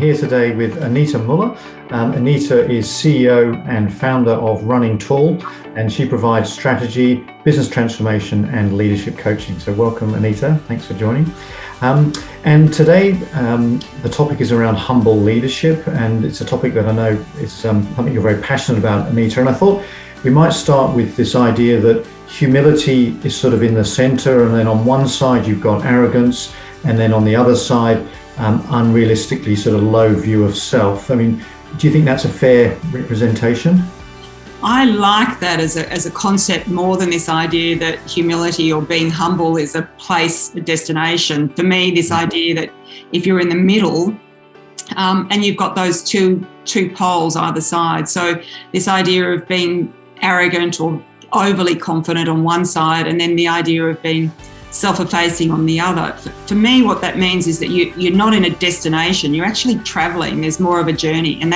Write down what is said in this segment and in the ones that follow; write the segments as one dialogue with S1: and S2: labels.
S1: here today with Anita Muller. Anita is CEO and founder of Running Tall, and she provides strategy, business transformation, and leadership coaching. So welcome, Anita. Thanks for joining. And today, the topic is around humble leadership, and it's a topic that I know is something you're very passionate about, Anita. And I thought we might start with this idea that humility is sort of in the center, and then on one side you've got arrogance, and then on the other side, unrealistically sort of low view of self. I mean, do you think that's a fair representation?
S2: I like that as a concept more than this idea that humility or being humble is a place, a destination. For me, this idea that if you're in the middle and you've got those two poles either side, so this idea of being arrogant or overly confident on one side, and then the idea of being self-effacing on the other. For me, what that means is that you're not in a destination, you're actually traveling. There's more of a journey, and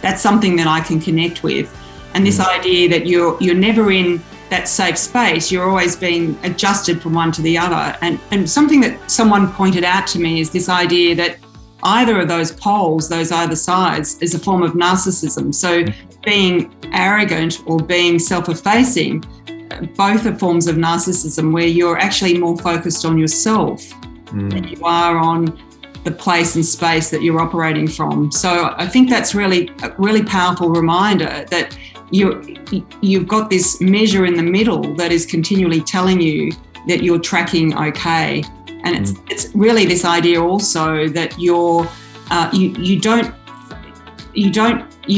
S2: that's something that I can connect with. And this idea that you're never in that safe space, you're always being adjusted from one to the other. And something that someone pointed out to me is this idea that either of those poles, those either sides, is a form of narcissism. So being arrogant or being self-effacing, both are forms of narcissism where you're actually more focused on yourself than you are on the place and space that you're operating from. So I think that's really a really powerful reminder that you've got this measure in the middle that is continually telling you that you're tracking okay. And it's really this idea also that you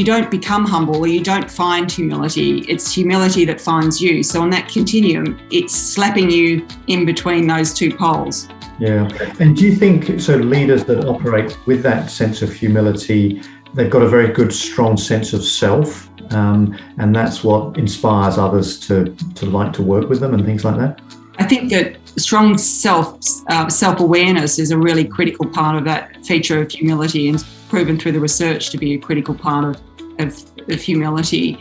S2: don't become humble, or you don't find humility. It's humility that finds you. So on that continuum, it's slapping you in between those two poles.
S1: Yeah. And do you think, so leaders that operate with that sense of humility, they've got a very good, strong sense of self, and that's what inspires others to like to work with them and things like that?
S2: I think that strong self-awareness is a really critical part of that feature of humility, and proven through the research to be a critical part of humility.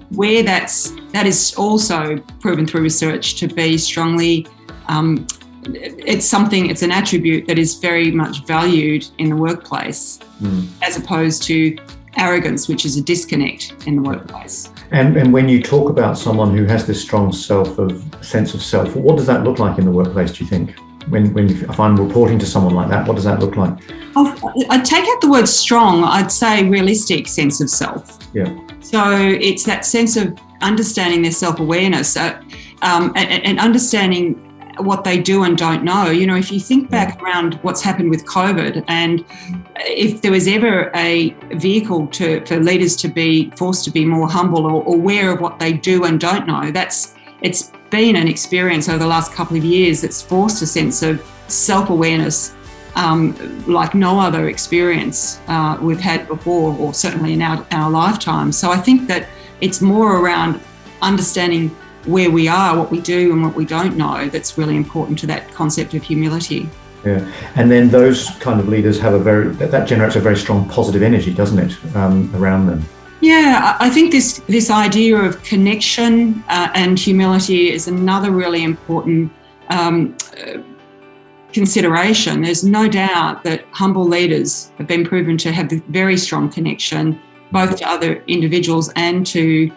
S2: Where that is also proven through research to be strongly, it's an attribute that is very much valued in the workplace, as opposed to arrogance, which is a disconnect in the workplace.
S1: And when you talk about someone who has this strong sense of self, what does that look like in the workplace, do you think? If I'm reporting to someone like that, what does that look like?
S2: I'd take out the word strong. I'd say realistic sense of self.
S1: Yeah.
S2: So it's that sense of understanding their self-awareness and understanding what they do and don't know. You know, if you think back around what's happened with COVID, and if there was ever a vehicle for leaders to be forced to be more humble or aware of what they do and don't know, it's been an experience over the last couple of years that's forced a sense of self-awareness like no other experience we've had before, or certainly in our lifetime. So I think that it's more around understanding where we are, what we do and what we don't know, that's really important to that concept of humility.
S1: Yeah, and then those kind of leaders have that generates a very strong positive energy, doesn't it, around them?
S2: Yeah, I think this idea of connection and humility is another really important consideration. There's no doubt that humble leaders have been proven to have a very strong connection, both to other individuals and to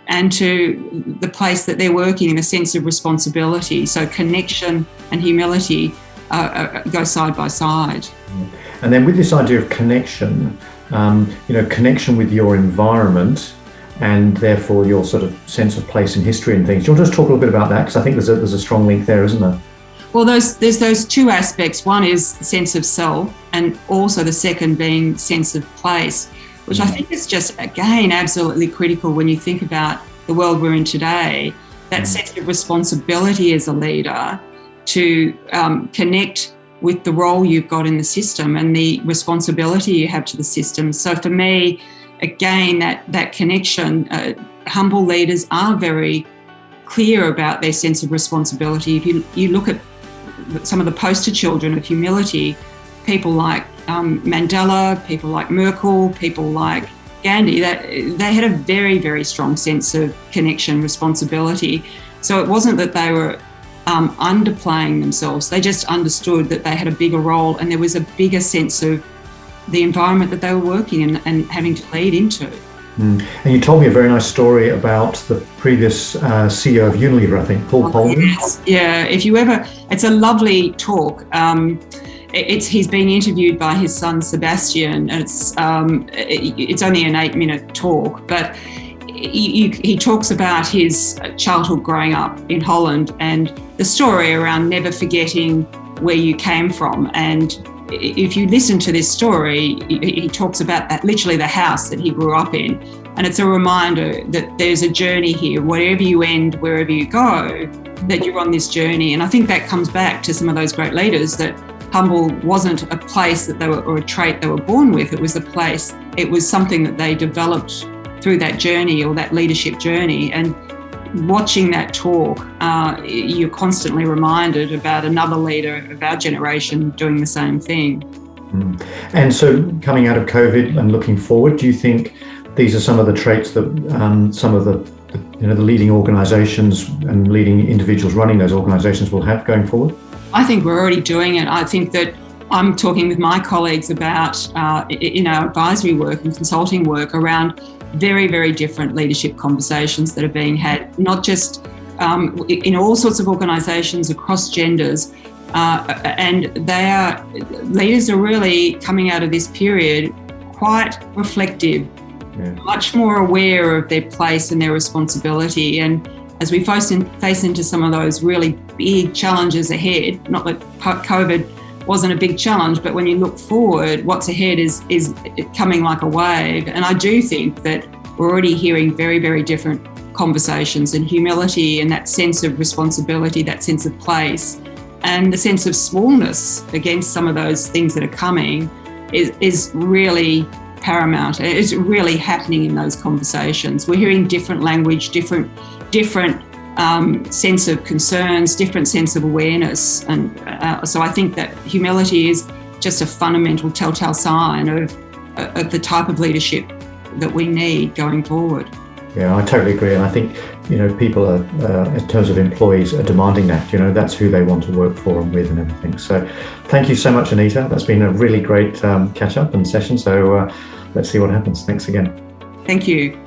S2: the place that they're working, in a sense of responsibility. So connection and humility go side by side.
S1: And then with this idea of connection, connection with your environment and therefore your sort of sense of place in history and things. Do you want to just talk a little bit about that? Because I think there's a strong link there, isn't there?
S2: Well, there's those two aspects. One is the sense of self, and also the second being sense of place, which I think is just, again, absolutely critical when you think about the world we're in today. That sense of responsibility as a leader to connect with the role you've got in the system and the responsibility you have to the system. So for me, again, that connection, humble leaders are very clear about their sense of responsibility. If you look at some of the poster children of humility, people like Mandela, people like Merkel, people like Gandhi, they had a very, very strong sense of connection, responsibility. So it wasn't that they were underplaying themselves. They just understood that they had a bigger role, and there was a bigger sense of the environment that they were working in and having to lead into.
S1: And you told me a very nice story about the previous CEO of Unilever, I think, Paul Polman.
S2: Yes. Yeah, it's a lovely talk. He's being interviewed by his son Sebastian, and it's only an 8-minute talk, but he talks about his childhood growing up in Holland and the story around never forgetting where you came from. And if you listen to this story, he talks about that, literally the house that he grew up in. And it's a reminder that there's a journey here. Wherever you end, wherever you go, that you're on this journey. And I think that comes back to some of those great leaders, that humble wasn't a place that they were, or a trait they were born with. It was a place, it was something that they developed through that journey, or that leadership journey. And watching that talk, you're constantly reminded about another leader of our generation doing the same thing.
S1: And so coming out of COVID and looking forward, do you think these are some of the traits that some of the leading organisations and leading individuals running those organisations will have going forward?
S2: I think we're already doing it. I think that I'm talking with my colleagues about in our advisory work and consulting work around very, very different leadership conversations that are being had, not just in all sorts of organisations across genders. And leaders are really coming out of this period quite reflective, much more aware of their place and their responsibility. And as we face into some of those really big challenges ahead, not that COVID wasn't a big challenge, but when you look forward, what's ahead is coming like a wave. And I do think that we're already hearing very, very different conversations, and humility and that sense of responsibility, that sense of place, and the sense of smallness against some of those things that are coming is really paramount. It's really happening in those conversations. We're hearing different language, different sense of concerns, different sense of awareness. And so I think that humility is just a fundamental telltale sign of the type of leadership that we need going forward.
S1: Yeah, I totally agree. And I think, people are, in terms of employees, are demanding that. That's who they want to work for and with and everything. So thank you so much, Anita. That's been a really great catch up and session. So let's see what happens. Thanks again.
S2: Thank you.